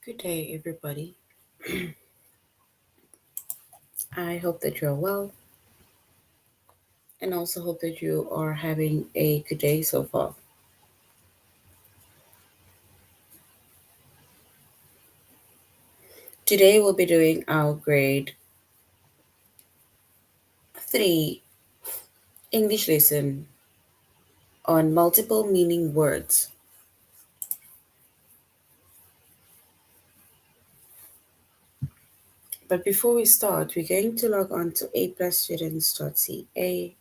Good day, everybody. I hope that you're well and also hope that you are having a good day so far. Today, we'll be doing our grade 3 English lesson on multiple meaning words. But before we start, we're going to log on to aplusstudents.ca.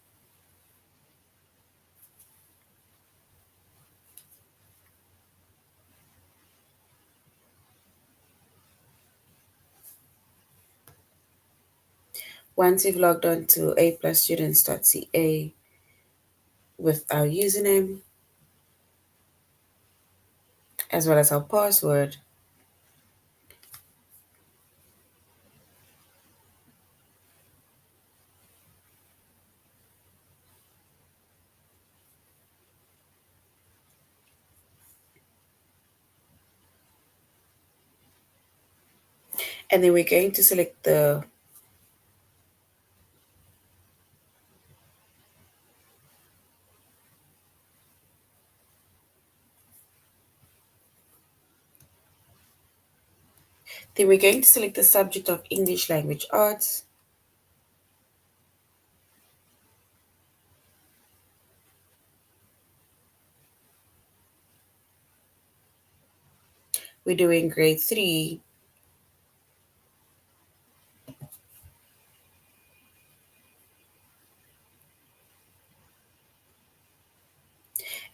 Once you've logged on to aplusstudents.ca with our username as well as our password, and then we're going to select the subject of English language arts. We're doing grade 3.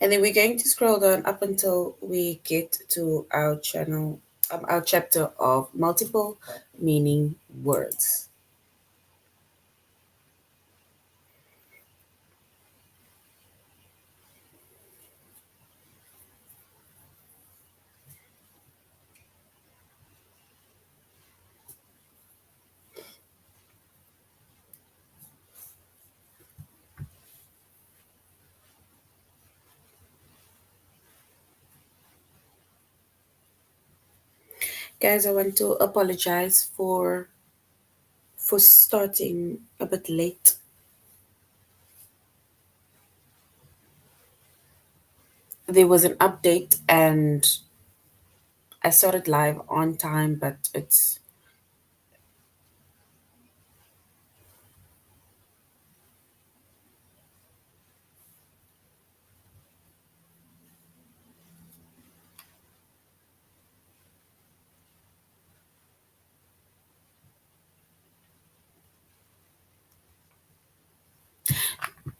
And then we're going to scroll down up until we get to our chapter of multiple meaning words. Guys, I want to apologize for starting a bit late. There was an update and I started live on time, but it's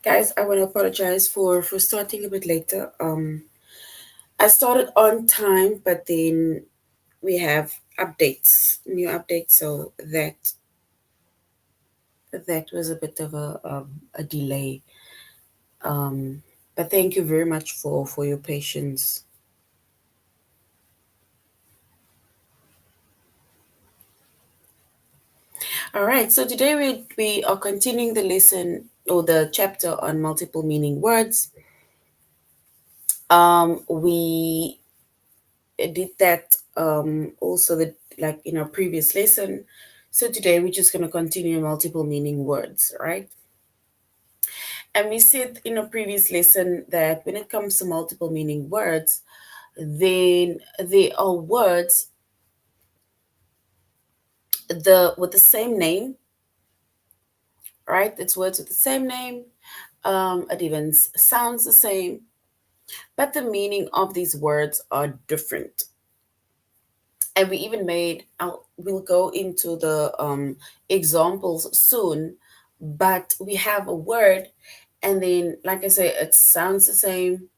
guys, I want to apologize for starting a bit later. I started on time, but then we have new updates, so that was a bit of a delay. Um, but thank you very much for your patience. All right, so today we are continuing the lesson or the chapter on multiple meaning words. We did that also like in our previous lesson. So today we're just going to continue multiple meaning words, right? And we said in a previous lesson that when it comes to multiple meaning words, then they are words with the same name, right? It's words with the same name. It even sounds the same, but the meaning of these words are different. And we even we'll go into the examples soon, but we have a word, and then, like I say, it sounds the same.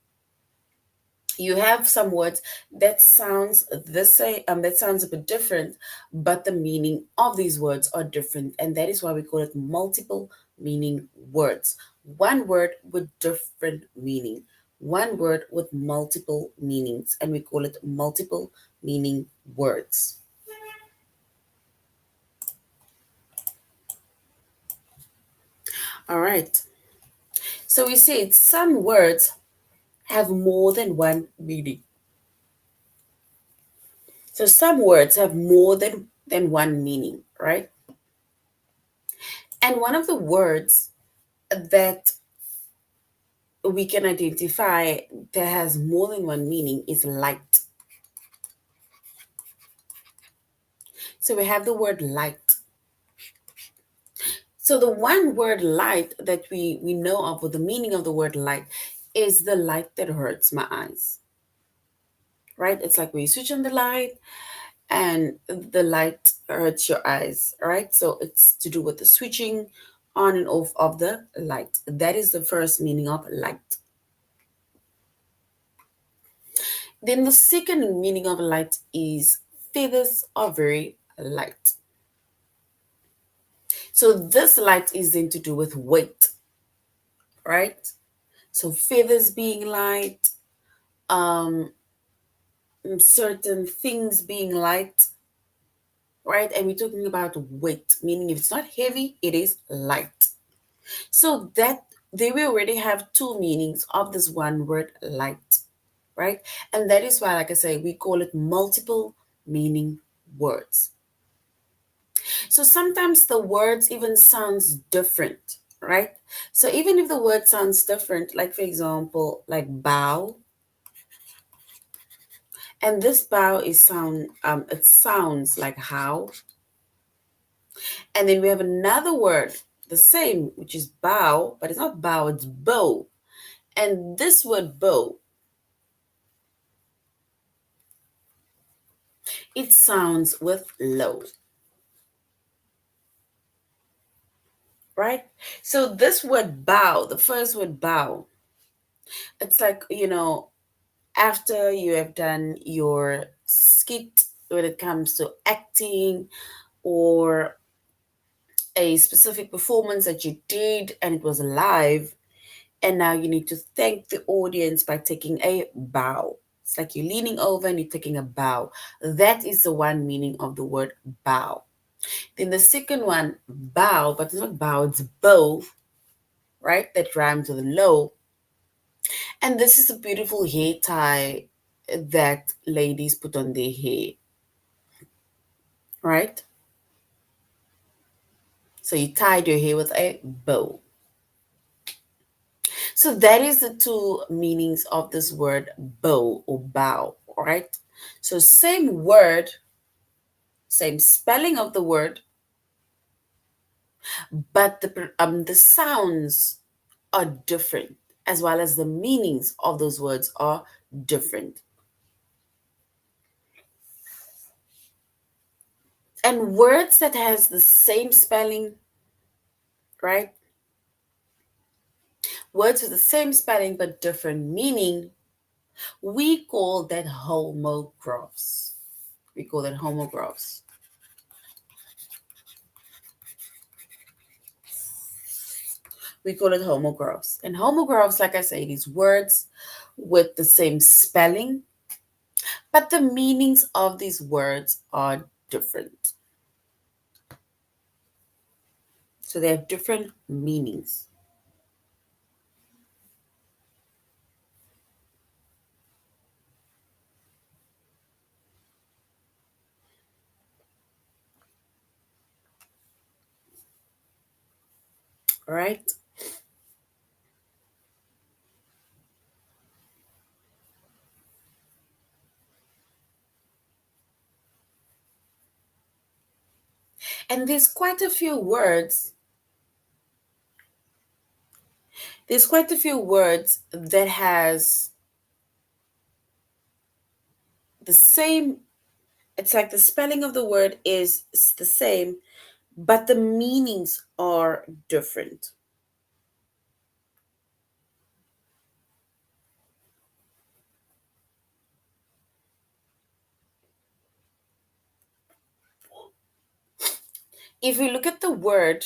You have some words that sounds the same, that sounds a bit different, but the meaning of these words are different, and that is why we call it multiple meaning words. One word with different meaning, one word with multiple meanings, and we call it multiple meaning words. All right. So we said some words have more than one meaning. So some words have more than one meaning, right? And one of the words that we can identify that has more than one meaning is light. So we have the word light. So the one word light that we know of, or the meaning of the word light, is the light that hurts my eyes, right? It's like when you switch on the light and the light hurts your eyes, right? So it's to do with the switching on and off of the light. That is the first meaning of light. Then the second meaning of light is feathers are very light. So this light is then to do with weight, right? So feathers being light, um, certain things being light, right? And we're talking about weight, meaning if it's not heavy, it is light. So that there we already have two meanings of this one word light, right? And that is why, like I say, we call it multiple meaning words. So sometimes the words even sounds different, right? So even if the word sounds different, like for example, like bow, and this bow is it sounds like how. And then we have another word, the same, which is bow, but it's not bow, it's bow. And this word bow, it sounds with low, right? So this word bow, the first word bow, it's like, after you have done your skit when it comes to acting or a specific performance that you did and it was live, and now you need to thank the audience by taking a bow. It's like you're leaning over and you're taking a bow. That is the one meaning of the word bow. Then the second one, bow, but it's not bow, it's bow, right? That rhymes with low. And this is a beautiful hair tie that ladies put on their hair, right? So you tied your hair with a bow. So that is the two meanings of this word bow or bow, right? So same word, same spelling of the word, but the sounds are different, as well as the meanings of those words are different. And words that has the same spelling, right? Words with the same spelling but different meaning, we call that homographs. We call that homographs. We call it homographs. And homographs, like I say, these words with the same spelling, but the meanings of these words are different. So they have different meanings. All right. And there's quite a few words that has the same, it's like the spelling of the word is the same, but the meanings are different. If we look at the word,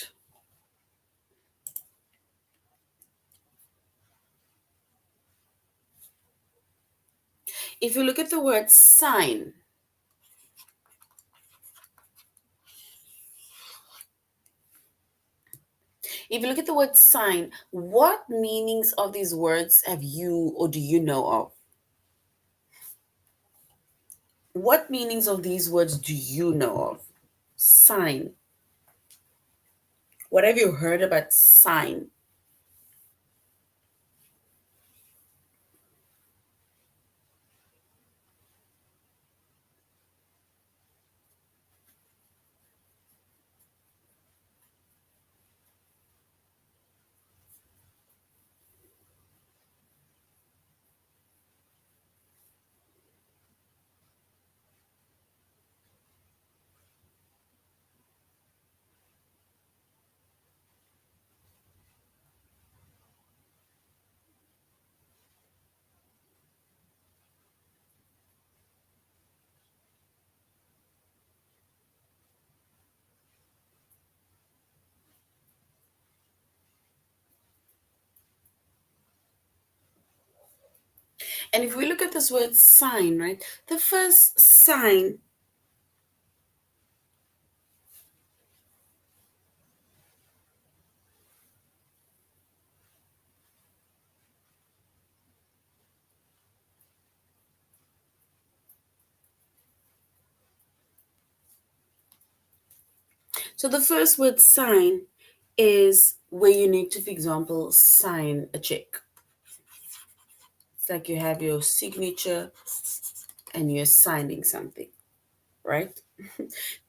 if you look at the word sign, if you look at the word sign, what meanings of these words have you or do you know of? What meanings of these words do you know of? Sign. What have you heard about sign? And if we look at this word sign, right? The first sign, so the first word sign is where you need to, for example, sign a check. It's like you have your signature and you're signing something, right?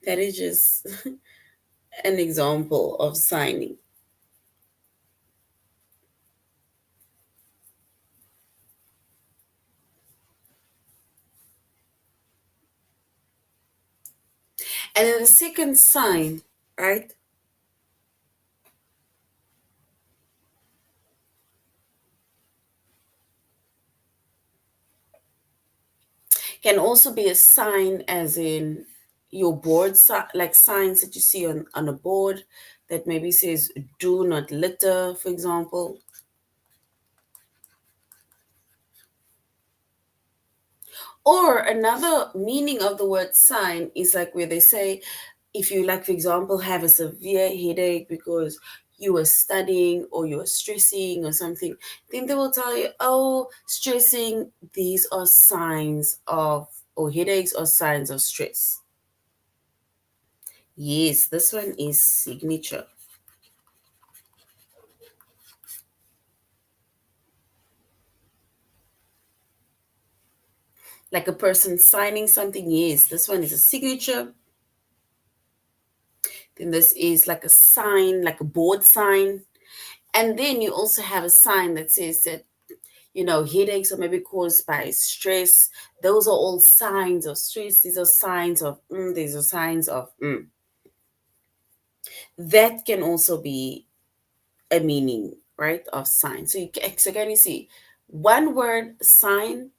That is just an example of signing. And then the second sign, right, can also be a sign as in your board, like signs that you see on a board that maybe says do not litter, for example. Or another meaning of the word sign is like where they say, if you, like, for example, have a severe headache because you were studying or you were stressing or something, then they will tell you, oh, stressing, these are signs of, or headaches are signs of stress. Yes, this one is signature. Like a person signing something, yes, this one is a signature. Then this is like a sign, like a board sign. And then you also have a sign that says that, headaches are maybe caused by stress. Those are all signs of stress. These are signs of, these are signs of, that can also be a meaning, right, of sign. So can you see one word sign,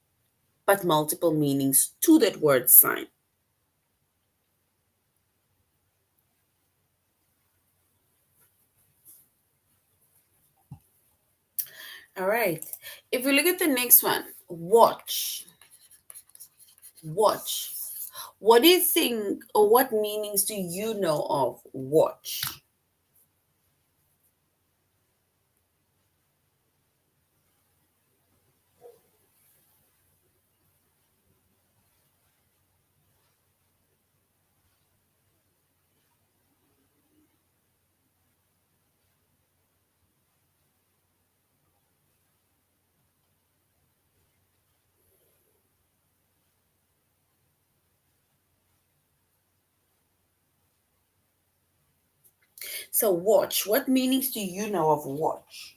but multiple meanings to that word sign. All right. If we look at the next one, watch. Watch. What do you think, or what meanings do you know of watch? So, watch. What meanings do you know of watch?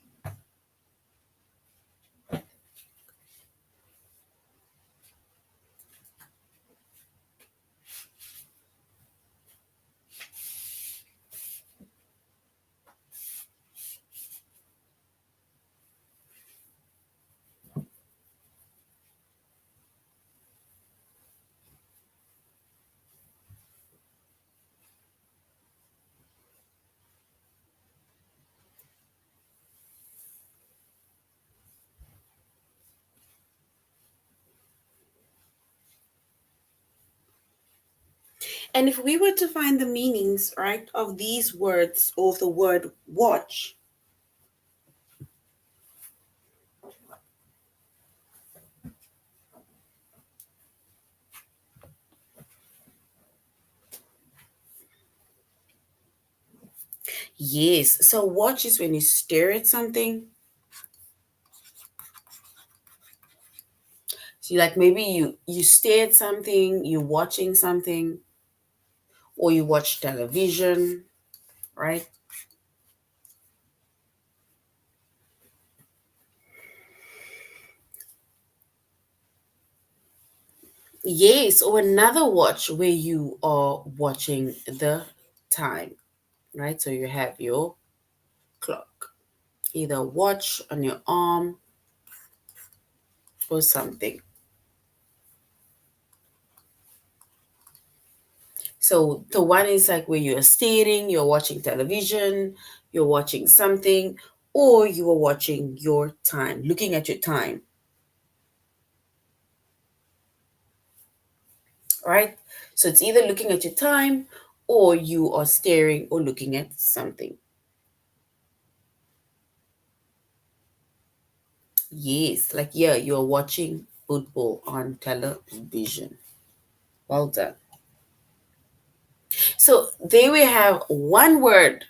And if we were to find the meanings, right, of these words or of the word watch, Yes. So watch is when you stare at something. So like maybe you stare at something, you're watching something, or you watch television, right? Yes, or another watch where you are watching the time, right? So you have your clock, either watch on your arm or something. So the one is like where you're staring, you're watching television, you're watching something, or you are watching your time, looking at your time, right? So it's either looking at your time or you are staring or looking at something. Yes, like yeah, you're watching football on television. Well done. So there we have one word,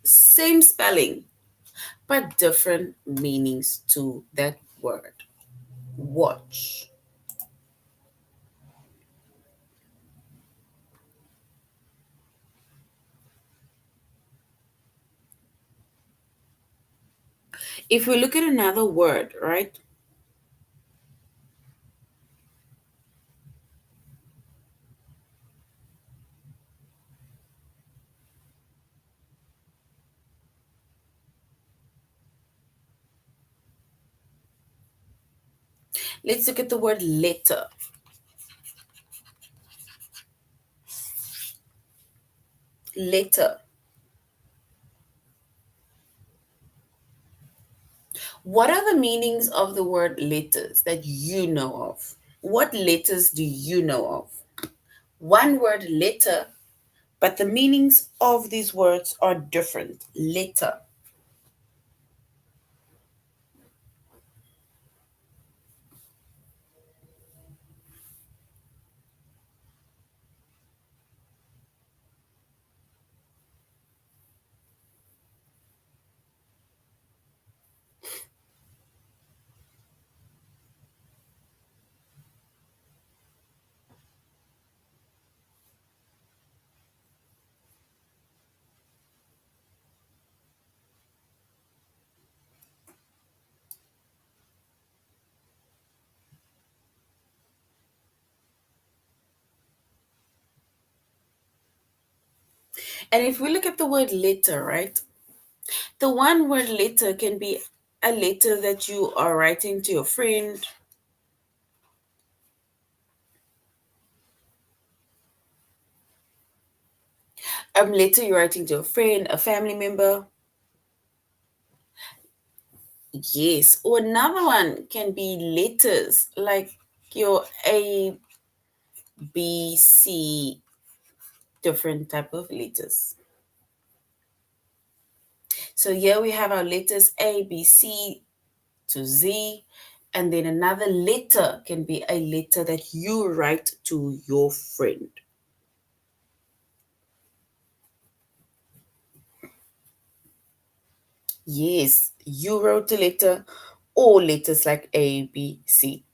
same spelling, but different meanings to that word. Watch. If we look at another word, right? Let's look at the word letter. Letter. What are the meanings of the word letters that you know of? What letters do you know of? One word, letter, but the meanings of these words are different. Letter. And if we look at the word letter, right? The one word letter can be a letter that you are writing to your friend, a letter you're writing to a friend, a family member. Yes. Or another one can be letters like your A, B, C, different type of letters. So here we have our letters A, B, C to Z. And then another letter can be a letter that you write to your friend. Yes, you wrote a letter or letters like A, B, C.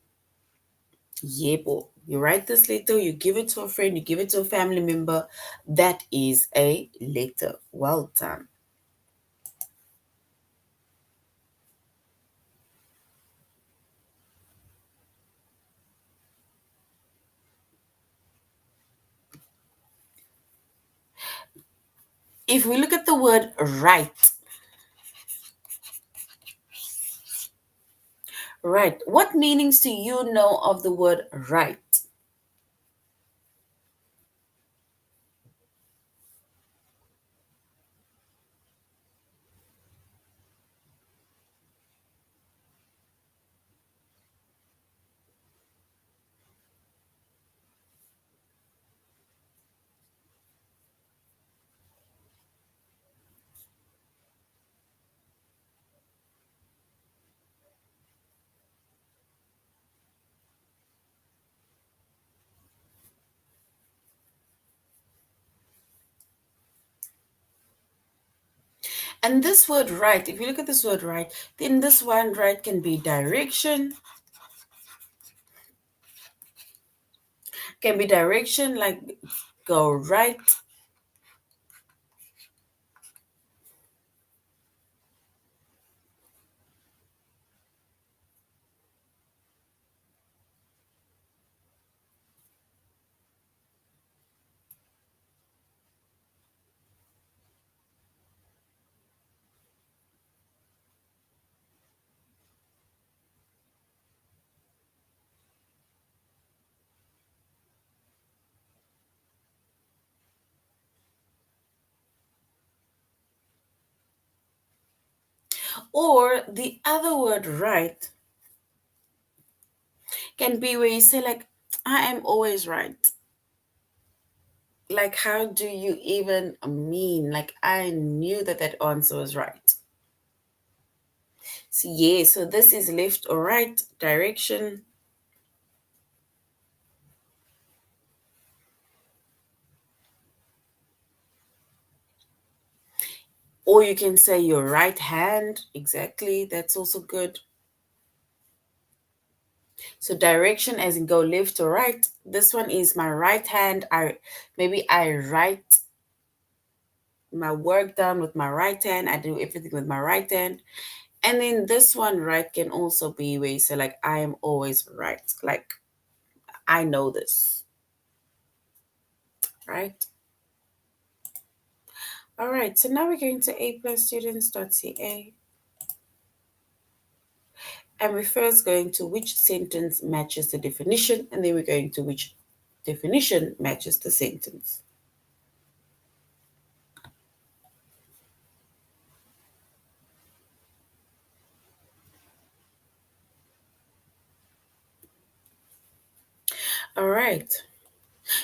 Yebo. You write this letter, you give it to a friend, you give it to a family member. That is a letter. Well done. If we look at the word right, right, what meanings do you know of the word right? And this word right, if you look at this word right, then this one right can be direction, like go right. Or the other word right can be where you say, like, I am always right. Like, how do you even mean? Like, I knew that that answer was right. So, yeah, so this is left or right direction. Or you can say your right hand. Exactly. That's also good. So direction as in go left or right. This one is my right hand. I write my work down with my right hand. I do everything with my right hand. And then this one right can also be where you say, like, I am always right. Like, I know this. Right? All right. So now we're going to aplusstudents.ca. And we're first going to which sentence matches the definition, and then we're going to which definition matches the sentence. All right.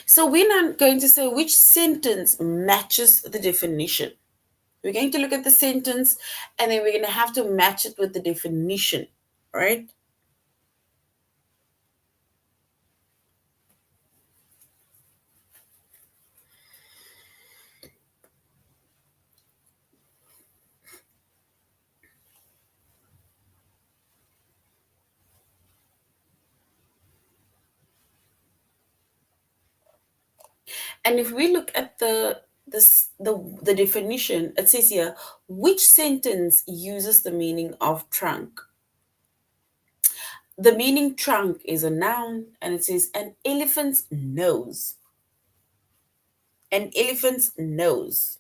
So we're not going to say which sentence matches the definition. We're going to look at the sentence and then we're going to have to match it with the definition, right? And if we look at the definition, it says here, which sentence uses the meaning of trunk? The meaning trunk is a noun and it says an elephant's nose. An elephant's nose.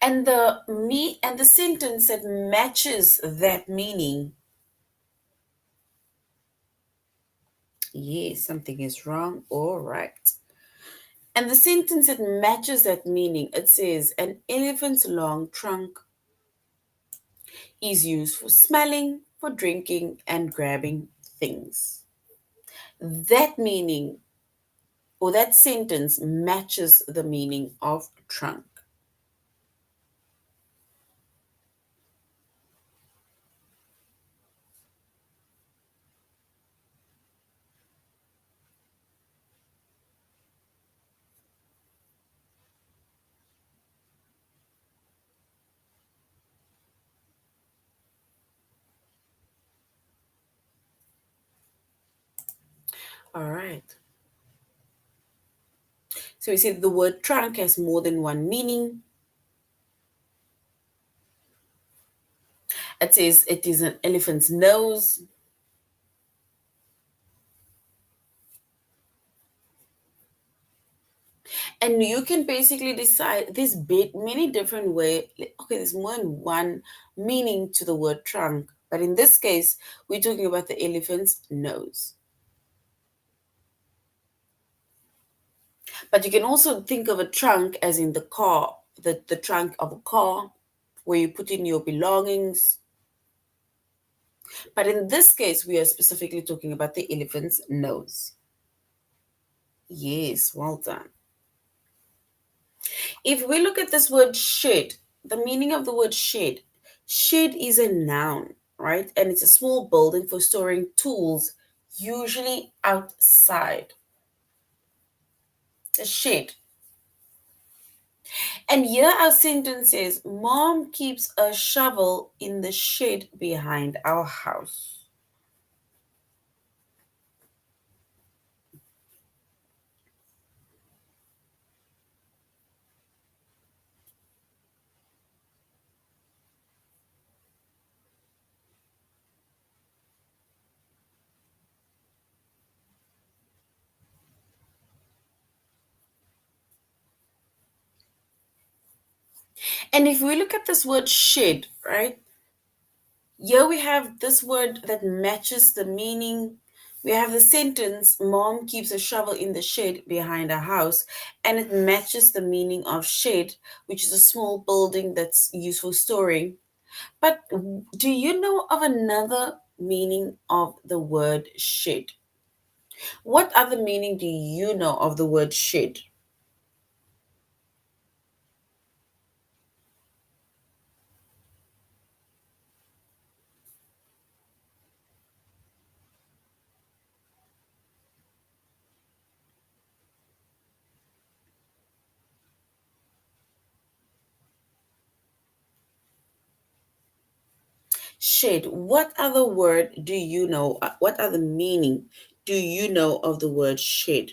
And the sentence that matches that meaning. Yes, something is wrong or right. And the sentence that matches that meaning, it says an elephant's long trunk is used for smelling, for drinking, and grabbing things. That meaning or that sentence matches the meaning of trunk. All right. So we said the word trunk has more than one meaning. It says it is an elephant's nose. And you can basically decide there's many different way. Okay, there's more than one meaning to the word trunk, but in this case, we're talking about the elephant's nose. But you can also think of a trunk as in the car, the trunk of a car where you put in your belongings. But in this case, we are specifically talking about the elephant's nose. Yes, well done. If we look at this word shed, the meaning of the word shed is a noun, right? And it's a small building for storing tools, usually outside. A shed. And here our sentence says, Mom keeps a shovel in the shed behind our house. And if we look at this word shed, right? Here we have this word that matches the meaning. We have the sentence, Mom keeps a shovel in the shed behind our house, and it matches the meaning of shed, which is a small building that's used for storing. But do you know of another meaning of the word shed? What other meaning do you know of the word shed? Shed. What other word do you know? What other meaning do you know of the word shed?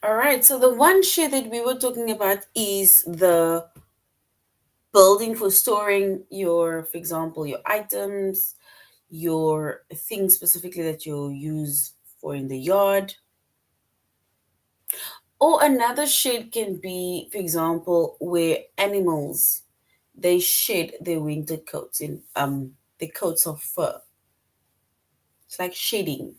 All right, so the one shed that we were talking about is the building for storing your, for example, your items, your things specifically that you use for in the yard. Or another shed can be, for example, where animals they shed their winter coats in the coats of fur. It's like shedding.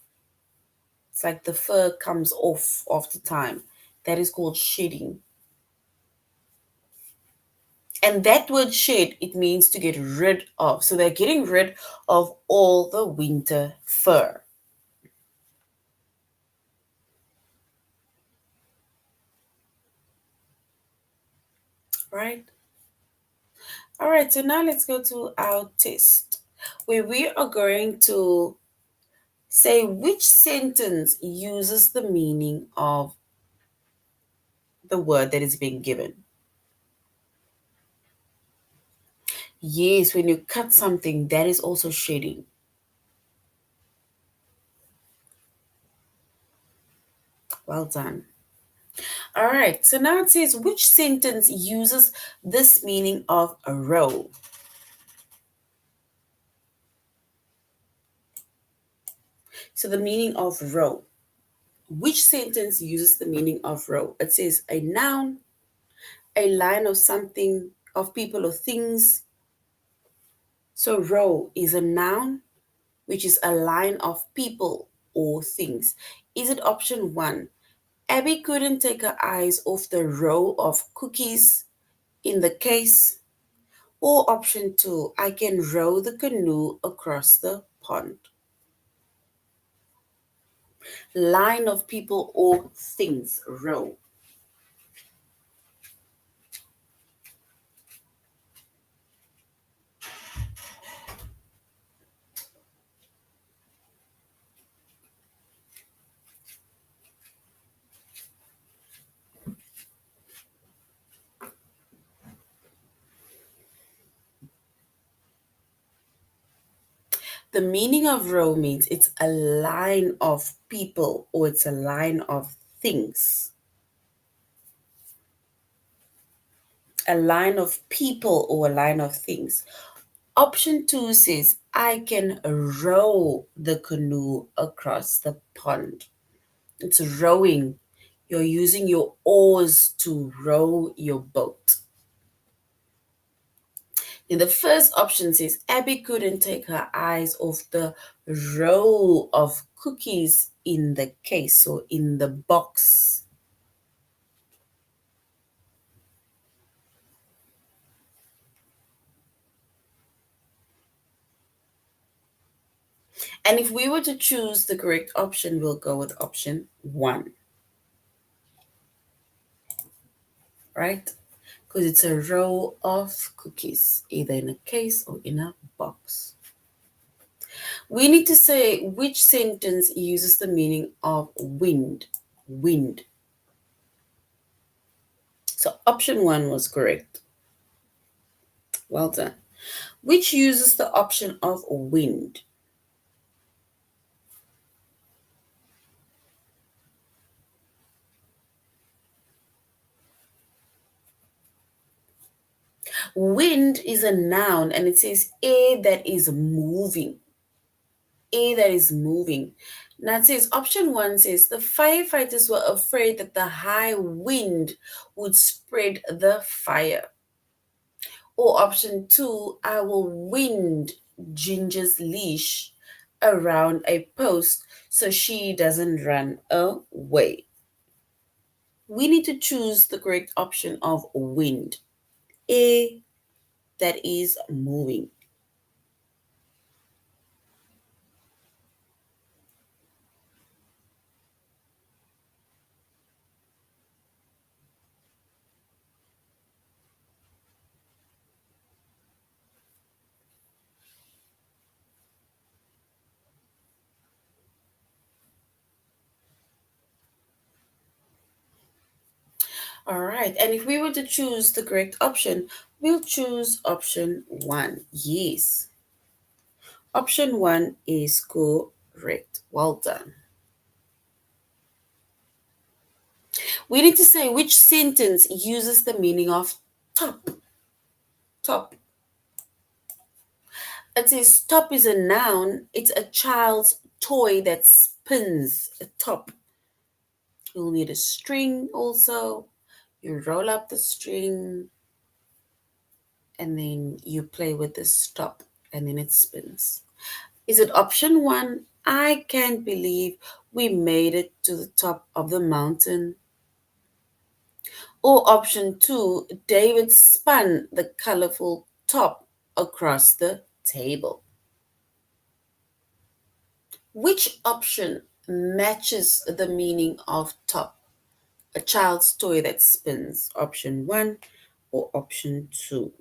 It's like the fur comes off after time. That is called shedding. And that word shed, it means to get rid of. So they're getting rid of all the winter fur, right? All right, so now let's go to our test where we are going to say which sentence uses the meaning of the word that is being given. Yes, when you cut something, that is also shedding. Well done. All right, so now it says which sentence uses this meaning of a row. So the meaning of row. Which sentence uses the meaning of row? It says a noun, a line of something, of people or things. So row is a noun, which is a line of people or things. Is it option one? Abby couldn't take her eyes off the row of cookies in the case. Or option two, I can row the canoe across the pond. Line of people or things, row. The meaning of row means it's a line of people or it's a line of things. A line of people or a line of things. Option two says, I can row the canoe across the pond. It's rowing. You're using your oars to row your boat. And the first option says, Abby couldn't take her eyes off the row of cookies in the case or in the box. And if we were to choose the correct option, we'll go with option one, right? Because it's a row of cookies, either in a case or in a box. We need to say which sentence uses the meaning of wind. Wind. So option one was correct. Well done. Which uses the option of wind? Wind is a noun and it says air that is moving. Air that is moving. Now it says option one says the firefighters were afraid that the high wind would spread the fire. Or option two, I will wind Ginger's leash around a post so she doesn't run away. We need to choose the correct option of wind. Air that is moving. All right. And if we were to choose the correct option, we'll choose option one. Yes. Option one is correct. Well done. We need to say which sentence uses the meaning of top. Top. It says top is a noun. It's a child's toy that spins a top. You'll need a string also. You roll up the string and then you play with this top and then it spins. Is it option one? I can't believe we made it to the top of the mountain. Or option two, David spun the colorful top across the table. Which option matches the meaning of top? A child's toy that spins. Option one or option two?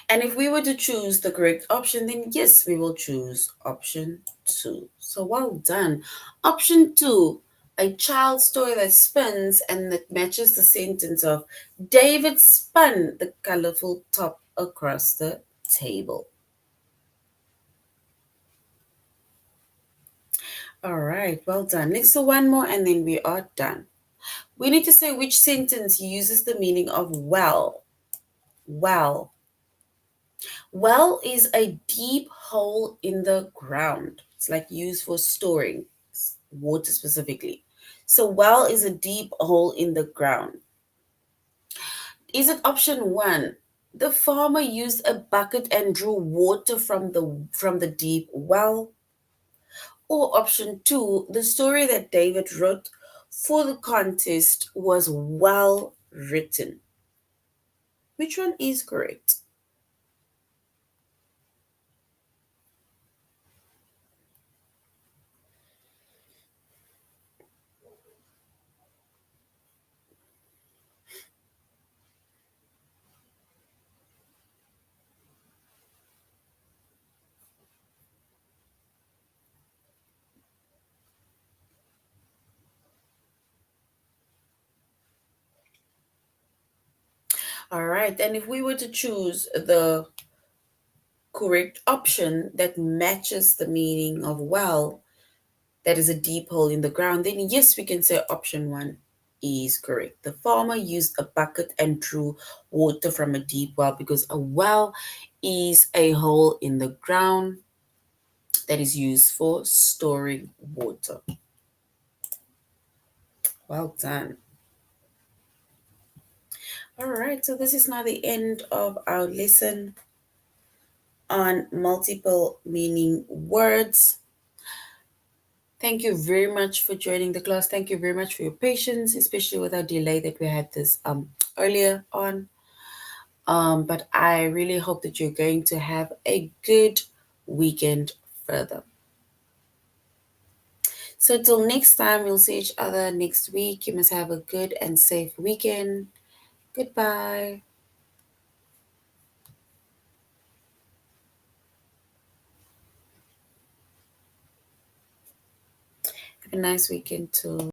And if we were to choose the correct option, then yes, we will choose option two. So well done. Option two, a child's toy that spins and that matches the sentence of David spun the colorful top across the table. All right, well done. Let's do one more and then we are done. We need to say which sentence uses the meaning of well. Well. Well is a deep hole in the ground. It's like used for storing water specifically. So, well is a deep hole in the ground. Is it option one? The farmer used a bucket and drew water from the deep well. Or option two, the story that David wrote for the contest was well written. Which one is correct? All right, and if we were to choose the correct option that matches the meaning of well, that is a deep hole in the ground, then yes, we can say option one is correct. The farmer used a bucket and drew water from a deep well because a well is a hole in the ground that is used for storing water. Well done. All right, so this is now the end of our lesson on multiple meaning words. Thank you very much for joining the class. Thank you very much for your patience, especially with our delay that we had this earlier on. But I really hope that you're going to have a good weekend further. So till next time, we'll see each other next week. You must have a good and safe weekend. Goodbye. Have a nice weekend too.